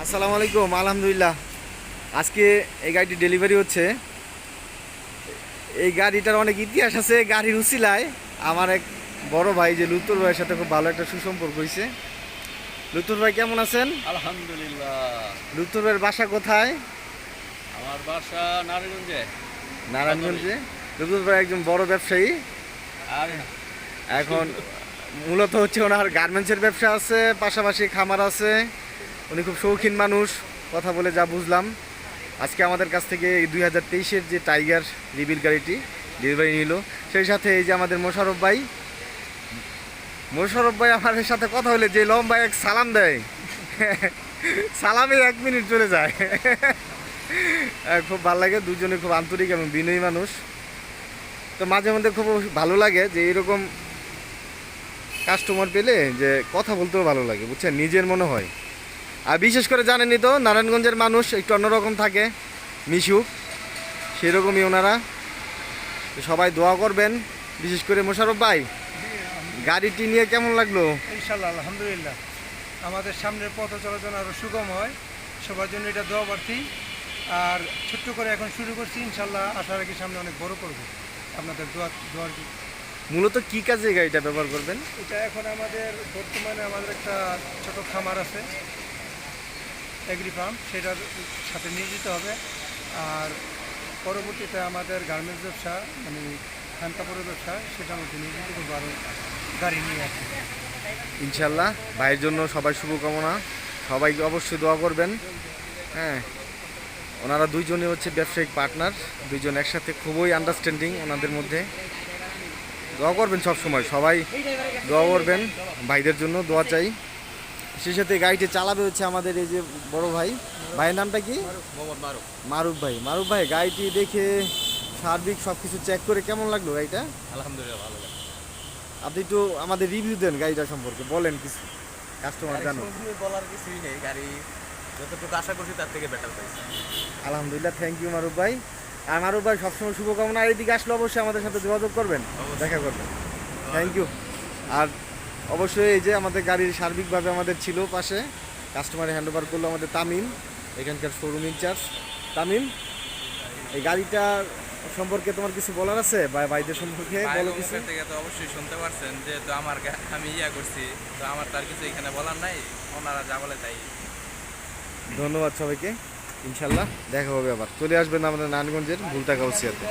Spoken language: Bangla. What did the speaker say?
আসসালামু আলাইকুম। আলহামদুলিল্লাহ, আজকে এই গাড়িটি ডেলিভারি হচ্ছে। এই গাড়িটার অনেক ইতিহাস আছে। গাড়ির উসিলায় আমার এক বড় ভাই যে লুতুর ভাইয়ের সাথে খুব ভালো একটা সুসম্পর্ক হয়েছে। লুতুর ভাই কেমন আছেন? আলহামদুলিল্লাহ। লুতুর ভাইয়ের বাসা কোথায়? আমার বাসা নারায়ণগঞ্জে। নারায়ণগঞ্জে। লুতুর ভাই একজন বড় ব্যবসায়ী। আর এখন মূলত হচ্ছে ওনার গার্মেন্টসের ব্যবসা আছে, পাশাপাশি খামার আছে। উনি খুব শৌখিন মানুষ, কথা বলে যা বুঝলাম। আজকে আমাদের কাছ থেকে এই 2023-এর যে টাইগার রিবিল গাড়িটি ডেলিভারি নিল। সেই সাথে এই যে আমাদের মোশারফ ভাই আমাদের সাথে কথা হলে যে লম্বা এক সালাম দেয়, সালামে 1 মিনিট চলে যায়। খুব ভালো লাগে, দুজনে খুব আন্তরিক এবং বিনয়ী মানুষ। তো মাঝে মধ্যে খুব ভালো লাগে যে এরকম কাস্টমার পেলে যে কথা বলতেও ভালো লাগে, বুঝছেন, নিজের মনে হয়। আর বিশেষ করে জানেনই তো, নারায়ণগঞ্জের মানুষ একটু অন্যরকম থাকে, মিশুক, সেরকমই ওনারা। তো সবাই দোয়া করবেন, বিশেষ করে মোশারফ ভাই, গাড়িটি নিয়ে কেমন লাগলো? ইনশাল্লাহ আলহামদুলিল্লাহ, আমাদের সামনের পথ চলাচল আরও সুগম হয়, সবার জন্য এটা দোয়া প্রার্থী। আর ছোট্ট করে এখন শুরু করছি, ইনশাল্লাহ আশা রাখি সামনে অনেক বড় করবো। আপনাদের দোয়ার মূলত কি কাজে এই গাড়িটা ব্যবহার করবেন? এটা এখন আমাদের বর্তমানে আমাদের একটা ছোট খামার আছে, এগ্রি ফার্ম, সেটার সাথে নিয়োজিত হবে। আর পরবর্তীতে আমাদের গার্মেন্টস ব্যবসা, মানে খান কাপড়ের ব্যবসা, সেটার মধ্যে নিয়োজিত করবো আরও গাড়ি নিয়ে আসি ইনশাল্লাহ। ভাইয়ের জন্য সবাই শুভকামনা, সবাইকে অবশ্যই দোয়া করবেন। হ্যাঁ, ওনারা দুইজনই হচ্ছে ব্যবসায়িক পার্টনার, দুইজন একসাথে খুবই আন্ডারস্ট্যান্ডিং ওনাদের মধ্যে। দোয়া করবেন সব সময়, সবাই দোয়া করবেন, ভাইদের জন্য দোয়া চাই। সেই সাথে গাড়িটি চালাবে হচ্ছে আমাদের এই যে বড় ভাই, ভাইয়ের নামটা কি? মারুফ ভাই। মারুফ ভাই, গাড়িটি দেখে সার্বিক সব কিছু চেক করে কেমন লাগলো গাড়িটা? আলহামদুলিল্লাহ ভালো লাগে। আপনি একটু আমাদের রিভিউ দেন গাড়িটা সম্পর্কে, বলেন কিছু, কাস্টমার জানো। বলার কিছুই নেই, গাড়ি যতটুকু আশা করছি তার থেকে বেটার পাইছি। আলহামদুলিল্লাহ, থ্যাংক ইউ মারুফ ভাই। আর মারুফ ভাই সবসময় শুভকামনা। আর এদিকে আসলে অবশ্যই আমাদের সাথে যোগাযোগ করবেন, দেখা করবেন। Thank you. আর অবশ্যই এই যে আমাদের গাড়ির সার্বিকভাবে আমাদের ছিল পাশে, কাস্টমারে হ্যান্ড ওভার করলো আমাদের তামিম, এখানকার শোরুম ইনচার্জ। তামিম, এই গাড়িটার সম্পর্কে তোমার কিছু বলার আছে? ভাইদের সম্পর্কে বলো কিছু। থেকে তো অবশ্যই শুনতে পারছেন, যেহেতু আমি করছি, তো আমার তার কিছু এখানে বলার নাই, ওনারা যা বলে তাই। ধন্যবাদ সবাইকে। ইনশাল্লাহ দেখা হবে, আবার চলে আসবেন আমাদের নারায়ণগঞ্জের ভুলতা গাউসিয়াতে।